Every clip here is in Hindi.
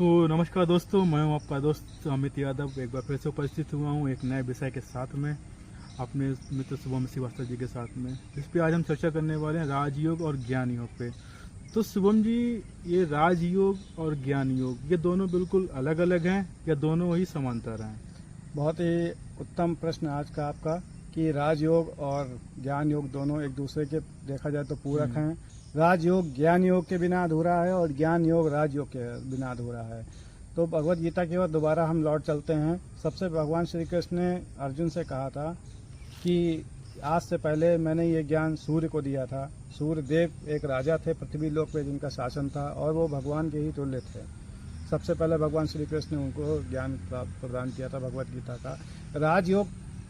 तो नमस्कार दोस्तों, मैं हूं आपका दोस्त अमित यादव। एक बार फिर से उपस्थित हुआ हूं एक नए विषय के साथ में, अपने मित्र शुभम श्रीवास्तव जी के साथ में। इस पे आज हम चर्चा करने वाले हैं राजयोग और ज्ञान योग पे। तो शुभम जी, ये राजयोग और ज्ञान योग ये दोनों बिल्कुल अलग अलग हैं या दोनों ही समांतर हैं? बहुत ही उत्तम प्रश्न आज का आपका कि राजयोग और ज्ञान योग दोनों एक दूसरे के देखा जाए तो पूरक हैं। राजयोग ज्ञान योग के बिना अधूरा है और ज्ञान योग राजयोग के बिना अधूरा है। तो भगवत गीता की ओर दोबारा हम लौट चलते हैं। सबसे भगवान श्री कृष्ण ने अर्जुन से कहा था कि आज से पहले मैंने ये ज्ञान सूर्य को दिया था। सूर्य देव एक राजा थे पृथ्वी लोक पे जिनका शासन था और वो भगवान के ही तुल्य थे। सबसे पहले भगवान श्री कृष्ण ने उनको ज्ञान प्रदान किया था भगवत गीता का। राजयोग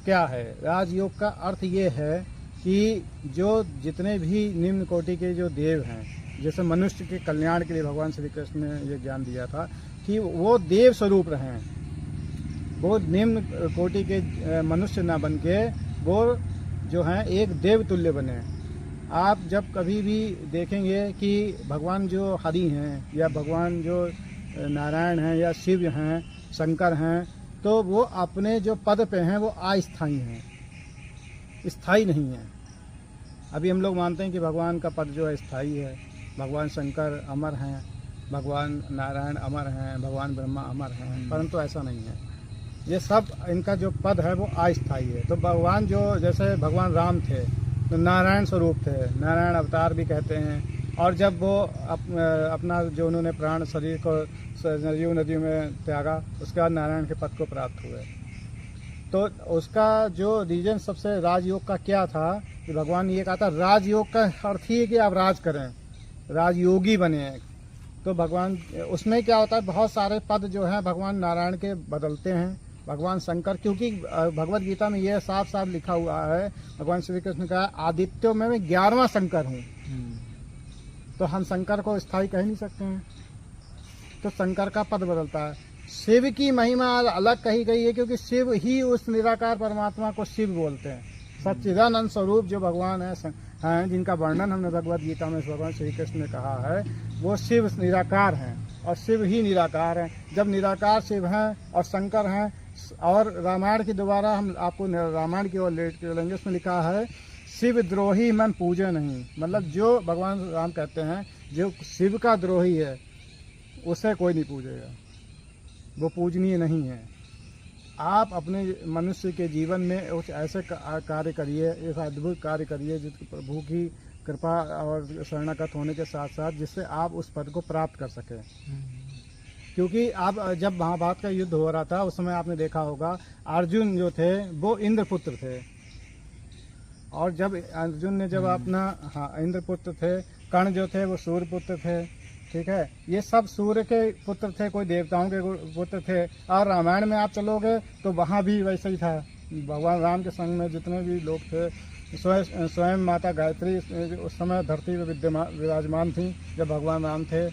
क्या है? राजयोग का अर्थ ये है कि जो जितने भी निम्न कोटि के जो देव हैं, जैसे मनुष्य के कल्याण के लिए भगवान श्री कृष्ण ने ये ज्ञान दिया था कि वो देव स्वरूप रहें, वो निम्न कोटि के मनुष्य ना बन के वो जो हैं एक देव तुल्य बने। आप जब कभी भी देखेंगे कि भगवान जो हरि हैं या भगवान जो नारायण हैं या शिव हैं, शंकर हैं, तो वो अपने जो पद पे हैं वो अस्थायी हैं, स्थायी नहीं है। अभी हम लोग मानते हैं कि भगवान का पद जो है स्थायी है, भगवान शंकर अमर हैं, भगवान नारायण अमर हैं, भगवान ब्रह्मा अमर हैं, परंतु ऐसा नहीं है। ये सब इनका जो पद है वो अस्थायी है। तो भगवान जो जैसे भगवान राम थे तो नारायण स्वरूप थे, नारायण अवतार भी कहते हैं। और जब वो अपना जो उन्होंने प्राण शरीर को नदियों में त्यागा, उसके बाद नारायण के पद को प्राप्त हुए। तो उसका जो रीजन सबसे राजयोग का क्या था कि भगवान ने ये कहा था राजयोग का अर्थ ही है कि आप राज करें, राजयोगी बने। तो भगवान उसमें क्या होता है, बहुत सारे पद जो हैं भगवान नारायण के बदलते हैं, भगवान शंकर, क्योंकि भगवत गीता में यह साफ साफ लिखा हुआ है, भगवान श्री कृष्ण का आदित्यों में मैं 11वां शंकर हूँ। तो हम शंकर को स्थायी कह नहीं सकते हैं, तो शंकर का पद बदलता है। शिव की महिमा अलग कही गई है क्योंकि शिव ही उस निराकार परमात्मा को शिव बोलते हैं। सच्चिदानंद स्वरूप जो भगवान हैं जिनका वर्णन हमने भगवत गीता में भगवान श्री कृष्ण ने कहा है, वो शिव निराकार हैं और शिव ही निराकार हैं। जब निराकार शिव हैं और शंकर हैं, और रामायण के द्वारा हम आपको रामायण की ओर लेट चलेंगे, उसमें लिखा है शिव द्रोही मन पूजे नहीं। मतलब जो भगवान राम कहते हैं जो शिव का द्रोही है उसे कोई नहीं पूजेगा, वो पूजनीय नहीं है। आप अपने मनुष्य के जीवन में कुछ ऐसे कार्य करिए, एक अद्भुत कार्य करिए जिसके प्रभु की कृपा और शरणागत होने के साथ साथ जिससे आप उस पद को प्राप्त कर सकें। क्योंकि आप जब महाभारत का युद्ध हो रहा था उस समय आपने देखा होगा अर्जुन जो थे वो इंद्रपुत्र थे, और जब अर्जुन ने जब अपना इंद्रपुत्र थे, कर्ण जो थे वो सूर्यपुत्र थे, ठीक है, ये सब सूर्य के पुत्र थे, कोई देवताओं के पुत्र थे। और रामायण में आप चलोगे तो वहाँ भी वैसे ही था। भगवान राम के संग में जितने भी लोग थे, स्वयं माता गायत्री उस समय धरती में विराजमान थी जब भगवान राम थे।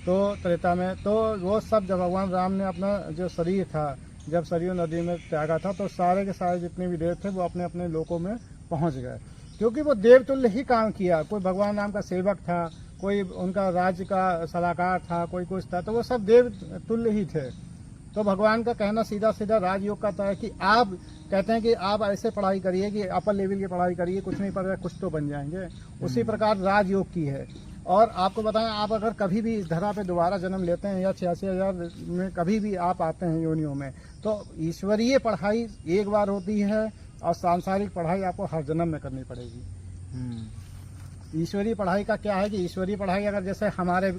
तो त्रेता में तो वो सब जब भगवान राम ने अपना जो शरीर था जब सरयू नदी में त्यागा था, तो सारे के सारे जितने भी देव थे वो अपने अपने लोकों में पहुँच गए, क्योंकि वो देवतुल्य ही काम किया। कोई भगवान राम का सेवक था, कोई उनका राज्य का सलाहकार था, कोई कुछ था, तो वो सब देव तुल्य ही थे। तो भगवान का कहना सीधा सीधा राजयोग का था कि आप कहते हैं कि आप ऐसे पढ़ाई करिए कि अपर लेवल की पढ़ाई करिए, कुछ नहीं पड़ रहा, कुछ तो बन जाएंगे। उसी प्रकार राजयोग की है। और आपको बताएं, आप अगर कभी भी इस धरा पे दोबारा जन्म लेते हैं या 86,000 में कभी भी आप आते हैं योनियों में, तो ईश्वरीय पढ़ाई एक बार होती है और सांसारिक पढ़ाई आपको हर जन्म में करनी पड़ेगी। ईश्वरीय पढ़ाई का क्या है कि ईश्वरीय पढ़ाई अगर जैसे हमारे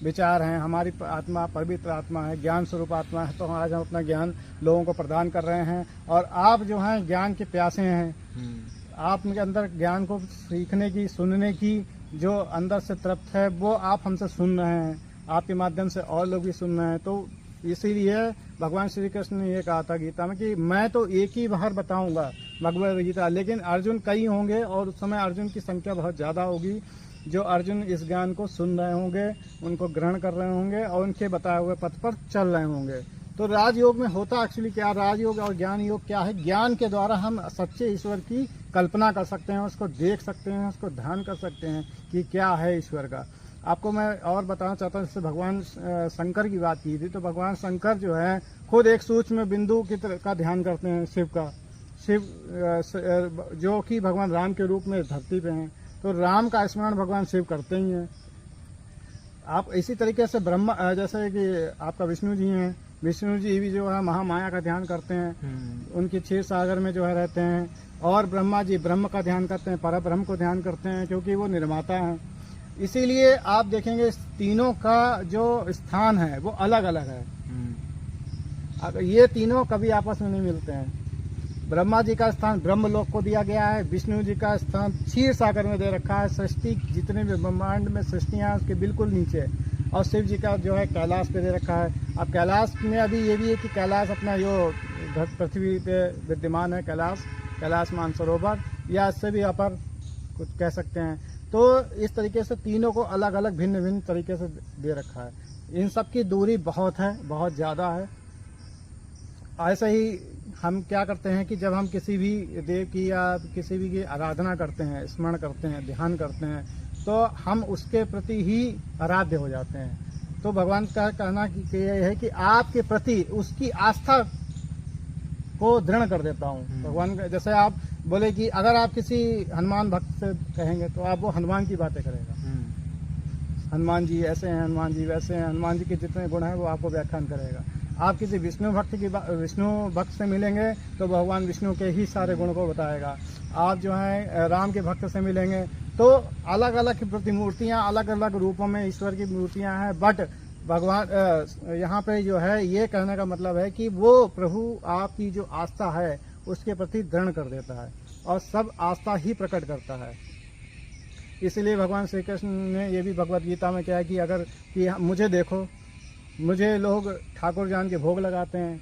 विचार हैं, हमारी आत्मा पवित्र आत्मा है, ज्ञान स्वरूप आत्मा है, तो आज हम अपना ज्ञान लोगों को प्रदान कर रहे हैं। और आप जो हैं ज्ञान के प्यासे हैं, आपके अंदर ज्ञान को सीखने की, सुनने की जो अंदर से तृप्त है वो आप हमसे सुन रहे हैं, आपके माध्यम से और लोग भी सुन रहे हैं। तो इसीलिए भगवान श्री कृष्ण ने ये कहा था गीता में कि मैं तो एक ही बार बताऊंगा भगवद गीता, लेकिन अर्जुन कई होंगे और उस समय अर्जुन की संख्या बहुत ज़्यादा होगी जो अर्जुन इस ज्ञान को सुन रहे होंगे, उनको ग्रहण कर रहे होंगे और उनके बताए हुए पथ पर चल रहे होंगे। तो राजयोग में होता एक्चुअली क्या, राजयोग और ज्ञान योग क्या है? ज्ञान के द्वारा हम सच्चे ईश्वर की कल्पना कर सकते हैं, उसको देख सकते हैं, उसको ध्यान कर सकते हैं कि क्या है ईश्वर का। आपको मैं और बताना चाहता हूँ, जैसे भगवान शंकर की बात की थी, तो भगवान शंकर जो है खुद एक सूक्ष्म बिंदु की तरह का ध्यान करते हैं शिव का। शिव जो कि भगवान राम के रूप में धरती पे हैं, तो राम का स्मरण भगवान शिव करते ही हैं। आप इसी तरीके से ब्रह्मा, जैसे कि आपका विष्णु जी हैं, विष्णु जी भी जो है महामाया का ध्यान करते हैं, उनकी क्षीर सागर में जो है रहते हैं। और ब्रह्मा जी ब्रह्म का ध्यान करते हैं, परब्रह्म को ध्यान करते हैं, क्योंकि वो निर्माता हैं। इसीलिए आप देखेंगे इस तीनों का जो स्थान है वो अलग अलग है। अब ये तीनों कभी आपस में नहीं मिलते हैं। ब्रह्मा जी का स्थान ब्रह्मलोक को दिया गया है, विष्णु जी का स्थान क्षीर सागर में दे रखा है, सृष्टि जितने भी ब्रह्मांड में सृष्टियां हैं उसके बिल्कुल नीचे, और शिव जी का जो है कैलाश पे दे रखा है। अब कैलाश में अभी ये भी है कि कैलाश अपना जो पृथ्वी पे विद्यमान है, कैलाश मानसरोवर, या इससे भी अपर कुछ कह सकते हैं। तो इस तरीके से तीनों को अलग अलग भिन्न भिन्न तरीके से दे रखा है। इन सब की दूरी बहुत है, बहुत ज़्यादा है। ऐसे ही हम क्या करते हैं कि जब हम किसी भी देव की या किसी भी की आराधना करते हैं, स्मरण करते हैं, ध्यान करते हैं, तो हम उसके प्रति ही आराध्य हो जाते हैं। तो भगवान का कहना कि यह है कि आपके प्रति उसकी आस्था को दृढ़ कर देता हूँ। भगवान का, जैसे आप बोले कि अगर आप किसी हनुमान भक्त से कहेंगे तो आप वो हनुमान की बातें करेगा, हनुमान जी ऐसे हैं, हनुमान जी वैसे हैं, हनुमान जी के जितने गुण हैं वो आपको व्याख्यान करेगा। आप किसी विष्णु भक्त से मिलेंगे तो भगवान विष्णु के ही सारे गुण को बताएगा। आप जो है राम के भक्त से मिलेंगे तो अलग अलग प्रतिमूर्तियां, अलग अलग रूपों में ईश्वर की मूर्तियां हैं, बट भगवान यहाँ पे जो है ये कहने का मतलब है कि वो प्रभु आपकी जो आस्था है उसके प्रति दृढ़ कर देता है और सब आस्था ही प्रकट करता है। इसलिए भगवान श्री कृष्ण ने ये भी भगवत गीता में क्या है कि अगर कि मुझे देखो, मुझे लोग ठाकुर जान के भोग लगाते हैं,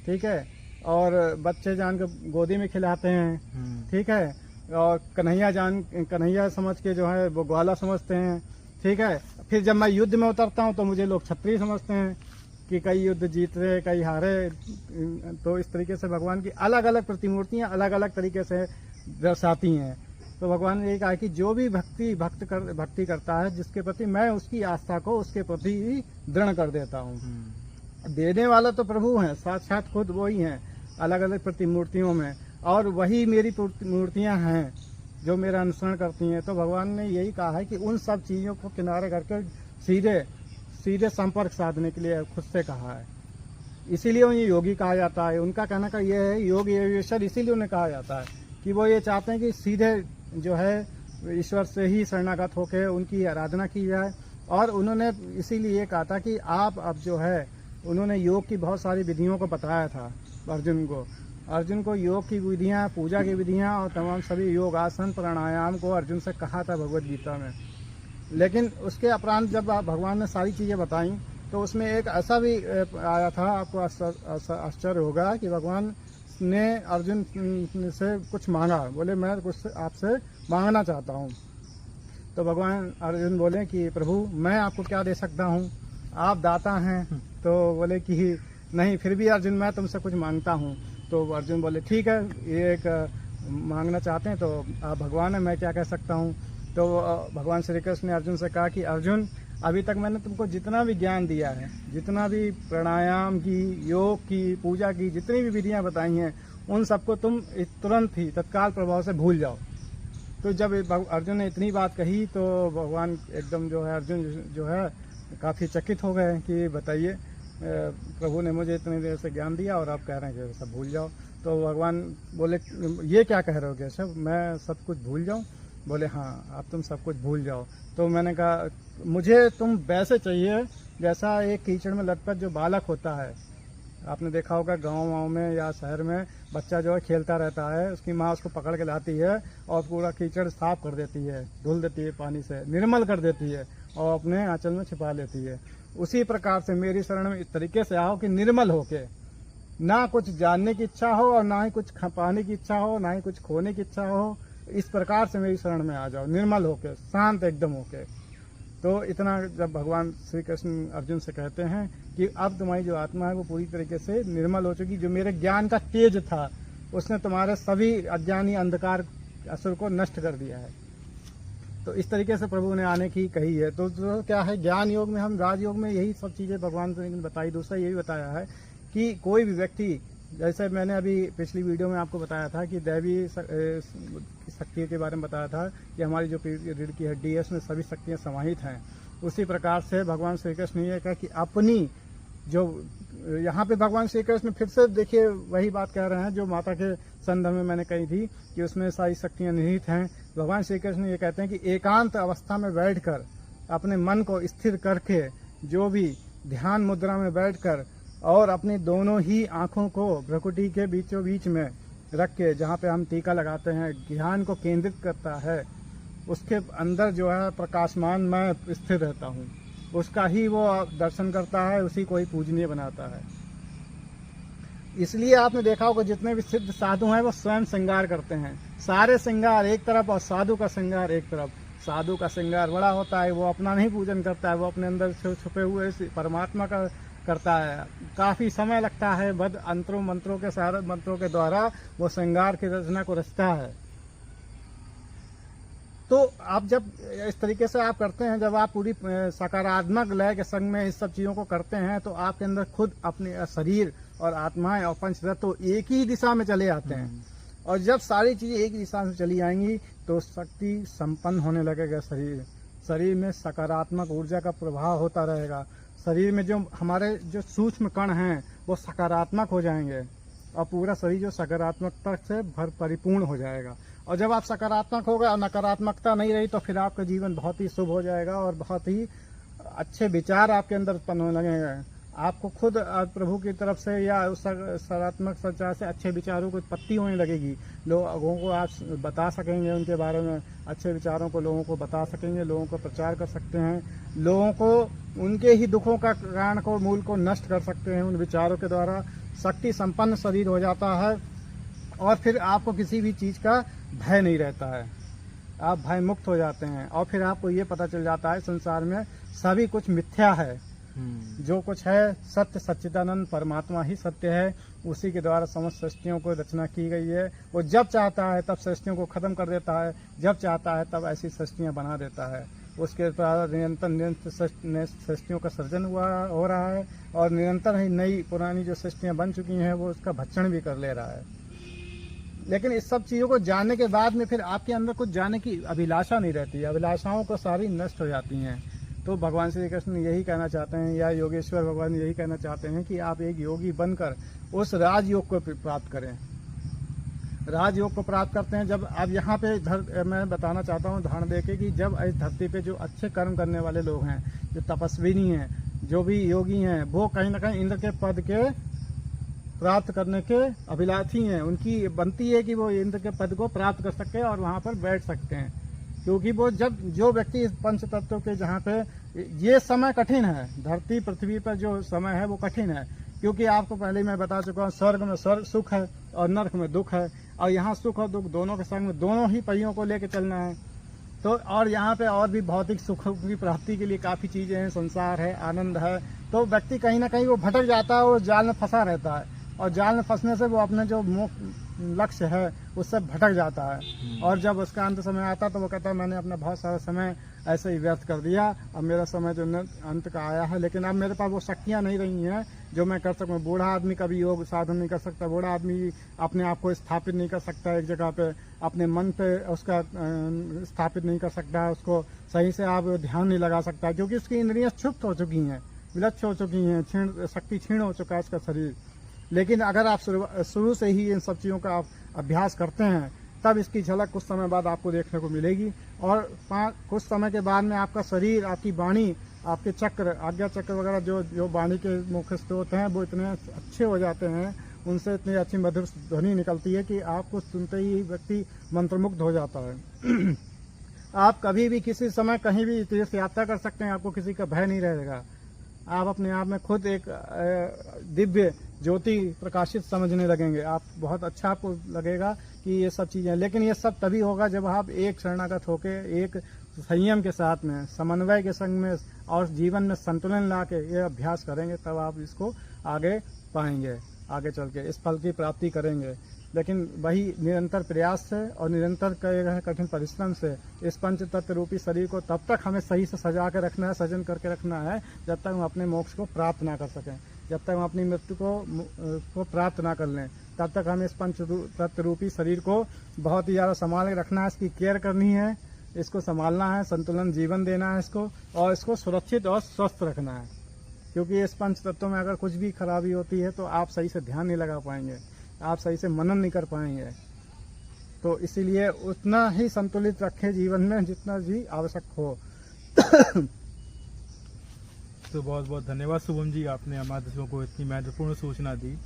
ठीक है, और बच्चे जान के गोदी में खिलाते हैं, ठीक है, और कन्हैया समझ के जो है वो ग्वाला समझते हैं, ठीक है। फिर जब मैं युद्ध में उतरता हूँ तो मुझे लोग क्षत्रिय समझते हैं कि कई युद्ध जीत रहे, कई हारे। तो इस तरीके से भगवान की अलग अलग प्रतिमूर्तियाँ अलग अलग तरीके से दर्शाती हैं। तो भगवान ने ये कहा कि जो भी भक्ति करता है जिसके प्रति, मैं उसकी आस्था को उसके प्रति ही दृढ़ कर देता हूँ। देने वाला तो प्रभु हैं, साक्षात खुद वो ही हैं अलग अलग प्रतिमूर्तियों में, और वही मेरी मूर्तियाँ हैं जो मेरा अनुसरण करती हैं। तो भगवान ने यही कहा है कि उन सब चीज़ों को किनारे करके सीधे संपर्क साधने के लिए खुद से कहा है। इसीलिए उन्हें योगी कहा जाता है। उनका कहने का यह है, योग योगेश्वर इसीलिए उन्हें कहा जाता है कि वो ये चाहते हैं कि सीधे जो है ईश्वर से ही शरणागत होकर उनकी आराधना की जाए। और उन्होंने इसीलिए ये कहा था कि आप अब जो है, उन्होंने योग की बहुत सारी विधियों को बताया था अर्जुन को योग की विधियाँ, पूजा की विधियाँ और तमाम सभी योग आसन प्राणायाम को अर्जुन से कहा था भगवत गीता में। लेकिन उसके उपरांत जब भगवान ने सारी चीज़ें बताई तो उसमें एक ऐसा भी आया था, आपको आश्चर्य होगा कि भगवान ने अर्जुन से कुछ मांगा, बोले मैं कुछ आपसे मांगना चाहता हूँ। तो भगवान अर्जुन बोले कि प्रभु मैं आपको क्या दे सकता हूँ, आप दाता हैं। तो बोले कि नहीं, फिर भी अर्जुन मैं तुमसे कुछ मांगता हूँ। तो अर्जुन बोले ठीक है, ये एक मांगना चाहते हैं तो आप भगवान है, मैं क्या कह सकता हूँ। तो भगवान श्री कृष्ण ने अर्जुन से कहा कि अर्जुन, अभी तक मैंने तुमको जितना भी ज्ञान दिया है, जितना भी प्राणायाम की, योग की, पूजा की जितनी भी विधियाँ बताई हैं, उन सबको तुम तुरंत ही तत्काल प्रभाव से भूल जाओ। तो जब अर्जुन ने इतनी बात कही तो भगवान एकदम जो है, अर्जुन जो है काफ़ी चकित हो गए कि बताइए, प्रभु ने मुझे इतनी देर से ज्ञान दिया और आप कह रहे हैं कि सब भूल जाओ। तो भगवान बोले ये क्या कह रहे हो केशव, मैं सब कुछ भूल जाऊं? बोले हाँ, आप तुम सब कुछ भूल जाओ। तो मैंने कहा मुझे तुम वैसे चाहिए जैसा एक कीचड़ में लटपट जो बालक होता है। आपने देखा होगा गाँव में या शहर में बच्चा जो है खेलता रहता है, उसकी माँ उसको पकड़ के लाती है और पूरा कीचड़ साफ कर देती है, धुल देती है पानी से, निर्मल कर देती है और अपने आंचल में छिपा लेती है। उसी प्रकार से मेरी शरण में इस तरीके से आओ कि निर्मल होके, ना कुछ जानने की इच्छा हो और ना ही कुछ पाने की इच्छा हो, ना ही कुछ खोने की इच्छा हो। इस प्रकार से मेरी शरण में आ जाओ, निर्मल होके, शांत एकदम होके। तो इतना जब भगवान श्री कृष्ण अर्जुन से कहते हैं कि अब तुम्हारी जो आत्मा है वो पूरी तरीके से निर्मल हो चुकी, जो मेरे ज्ञान का तेज था उसने तुम्हारे सभी अज्ञानी अंधकार असुर को नष्ट कर दिया है। तो इस तरीके से प्रभु ने आने की कही है। तो क्या है, ज्ञान योग में हम राजयोग में यही सब चीज़ें भगवान ने बताई। दूसरा ये भी बताया है कि कोई भी व्यक्ति, जैसे मैंने अभी पिछली वीडियो में आपको बताया था कि दैवी शक्तियों के बारे में बताया था कि हमारी जो रीढ़ की हड्डी है उसमें सभी शक्तियाँ समाहित हैं। उसी प्रकार से भगवान श्री कृष्ण ने कहा कि अपनी जो यहाँ पे भगवान श्री कृष्ण फिर से देखिए वही बात कह रहे हैं जो माता के संदर्भ में मैंने कही थी कि उसमें सारी शक्तियाँ निहित हैं। भगवान श्री कृष्ण ये कहते हैं कि एकांत अवस्था में बैठकर अपने मन को स्थिर करके, जो भी ध्यान मुद्रा में बैठकर और अपनी दोनों ही आँखों को भ्रुकुटी के बीचों बीच में रख के, जहाँ पे हम टीका लगाते हैं, ध्यान को केंद्रित करता है, उसके अंदर जो है प्रकाशमान मैं स्थिर रहता हूँ, उसका ही वो दर्शन करता है, उसी को ही पूजनीय बनाता है। इसलिए आपने देखा होगा जितने भी सिद्ध साधु हैं वो स्वयं श्रृंगार करते हैं। सारे श्रृंगार एक तरफ और साधु का श्रृंगार एक तरफ। साधु का श्रृंगार बड़ा होता है, वो अपना नहीं पूजन करता है, वो अपने अंदर छुपे हुए परमात्मा का करता है। काफ़ी समय लगता है, बद अंतरों मंत्रों के सारे मंत्रों के द्वारा वो श्रृंगार की रचना को रचता है। तो आप जब इस तरीके से आप करते हैं, जब आप पूरी सकारात्मक लय के संग में इस सब चीज़ों को करते हैं, तो आपके अंदर खुद अपने शरीर और आत्माएं और पंचतत्व एक ही दिशा में चले आते हैं। और जब सारी चीज़ें एक दिशा में चली आएंगी तो शक्ति संपन्न होने लगेगा। शरीर में सकारात्मक ऊर्जा का प्रभाव होता रहेगा। शरीर में जो हमारे जो सूक्ष्म कण हैं वो सकारात्मक हो जाएंगे और पूरा शरीर जो सकारात्मकता से परिपूर्ण हो जाएगा। और जब आप सकारात्मक हो गए और नकारात्मकता नहीं रही तो फिर आपका जीवन बहुत ही शुभ हो जाएगा और बहुत ही अच्छे विचार आपके अंदर उत्पन्न होने लगेंगे। आपको खुद प्रभु की तरफ से या उस सकारात्मक सच्चा से अच्छे विचारों की उत्पत्ति होने लगेगी। लोगों को आप बता सकेंगे, उनके बारे में अच्छे विचारों को लोगों को बता सकेंगे, लोगों को प्रचार कर सकते हैं, लोगों को उनके ही दुखों का कारण को मूल को नष्ट कर सकते हैं उन विचारों के द्वारा। शक्ति संपन्न शरीर हो जाता है और फिर आपको किसी भी चीज़ का भय नहीं रहता है, आप भय मुक्त हो जाते हैं। और फिर आपको ये पता चल जाता है संसार में सभी कुछ मिथ्या है, जो कुछ है सत्य सच्चिदानंद परमात्मा ही सत्य है। उसी के द्वारा समस्त सृष्टियों को रचना की गई है। वो जब चाहता है तब सृष्टियों को खत्म कर देता है, जब चाहता है तब ऐसी सृष्टियां बना देता है। उसके द्वारा निरंतर सृष्टियों का सृजन हो रहा है और निरंतर ही नई पुरानी जो सृष्टियां बन चुकी हैं वो उसका भक्षण भी कर ले रहा है। लेकिन इस सब चीज़ों को जानने के बाद में फिर आपके अंदर कुछ जानने की अभिलाषा नहीं रहती, अभिलाषाओं को सारी नष्ट हो जाती हैं। तो भगवान श्री कृष्ण यही कहना चाहते हैं, या योगेश्वर भगवान यही कहना चाहते हैं कि आप एक योगी बनकर उस राजयोग को प्राप्त करें। राजयोग को प्राप्त करते हैं जब आप यहाँ पे मैं बताना चाहता हूँ उदाहरण देके कि जब इस धरती पे जो अच्छे कर्म करने वाले लोग हैं, जो तपस्विनी हैं, जो भी योगी हैं, वो कहीं ना कहीं इंद्र के पद के प्राप्त करने के अभिलाषी हैं। उनकी बनती है कि वो इंद्र के पद को प्राप्त कर सके और वहाँ पर बैठ सकते हैं। क्योंकि वो जब जो व्यक्ति इस पंच तत्वों के, जहाँ पे ये समय कठिन है, धरती पृथ्वी पर जो समय है वो कठिन है। क्योंकि आपको पहले मैं बता चुका हूँ, स्वर्ग में सुख है और नरक में दुख है, और यहाँ सुख और दुख दोनों के संग में दोनों ही पहियों को लेकर चलना है। तो और यहाँ पे और भी भौतिक सुख की प्राप्ति के लिए काफ़ी चीज़ें हैं, संसार है, आनंद है। तो व्यक्ति कहीं ना कहीं वो भटक जाता है, वो जाल में फंसा रहता है और जाल में फंसने से वो अपने जो लक्ष्य है उससे भटक जाता है। और जब उसका अंत समय आता तो वो कहता है मैंने अपना बहुत सारा समय ऐसे ही व्यर्थ कर दिया, अब मेरा समय जो अंत का आया है, लेकिन अब मेरे पास वो शक्तियाँ नहीं रही हैं जो मैं कर सकूँ। बूढ़ा आदमी कभी योग साधन नहीं कर सकता, बूढ़ा आदमी अपने आप को स्थापित नहीं कर सकता एक जगह पे, अपने मन पे उसका स्थापित नहीं कर सकता, उसको सही से आप ध्यान नहीं लगा सकता, क्योंकि उसकी इंद्रियाँ क्षुप्त हो चुकी हैं, विलुप्त हो चुकी हैं, शक्ति क्षीण हो चुका है उसका शरीर। लेकिन अगर आप शुरू से ही इन सब चीज़ों का आप अभ्यास करते हैं तब इसकी झलक कुछ समय बाद आपको देखने को मिलेगी। और कुछ समय के बाद में आपका शरीर, आपकी वाणी, आपके चक्र, आज्ञा चक्र वगैरह जो वाणी के मुख्य स्रोत हैं वो इतने अच्छे हो जाते हैं, उनसे इतनी अच्छी मधुर ध्वनि निकलती है कि आपको सुनते ही व्यक्ति मंत्रमुग्ध हो जाता है। आप कभी भी किसी समय कहीं भी तीर्थ यात्रा कर सकते हैं, आपको किसी का भय नहीं रहेगा। आप अपने आप में खुद एक दिव्य ज्योति प्रकाशित समझने लगेंगे, आप बहुत अच्छा आपको लगेगा कि ये सब चीज़ें। लेकिन ये सब तभी होगा जब आप एक शरणागत होके, एक संयम के साथ में, समन्वय के संग में और जीवन में संतुलन ला के ये अभ्यास करेंगे, तब आप इसको आगे पाएंगे, आगे चल के इस फल की प्राप्ति करेंगे। लेकिन वही निरंतर प्रयास से और निरंतर किए गए कठिन परिश्रम से इस पंच तत्व रूपी शरीर को तब तक हमें सही से सजा के रखना है, सजन करके रखना है, जब तक हम अपने मोक्ष को प्राप्त ना कर सकें, जब तक हम अपनी मृत्यु को प्राप्त ना कर लें, तब तक हमें इस पंच तत्व रूपी शरीर को बहुत ही ज़्यादा संभाल के रखना है, इसकी केयर करनी है, इसको संभालना है, संतुलन जीवन देना है इसको, और इसको सुरक्षित और स्वस्थ रखना है। क्योंकि इस पंच तत्वों में अगर कुछ भी खराबी होती है तो आप सही से ध्यान नहीं लगा पाएंगे, आप सही से मनन नहीं कर पाएंगे। तो इसीलिए उतना ही संतुलित रखें जीवन में जितना भी आवश्यक हो। तो बहुत बहुत धन्यवाद शुभम जी, आपने हमारे दर्शकों को इतनी महत्वपूर्ण सूचना दी।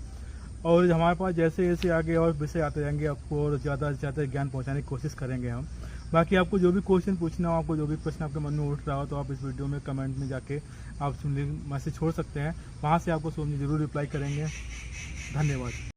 और हमारे पास जैसे जैसे आगे और विषय आते जाएंगे, आपको और ज़्यादा से ज़्यादा ज्ञान पहुंचाने की कोशिश करेंगे हम। बाकी आपको जो भी क्वेश्चन पूछना हो, आपको जो भी प्रश्न आपके मन में उठ रहा हो, तो आप इस वीडियो में कमेंट में जाके आप मैसेज छोड़ सकते हैं, वहाँ से आपको शुभम जी जरूर रिप्लाई करेंगे। धन्यवाद।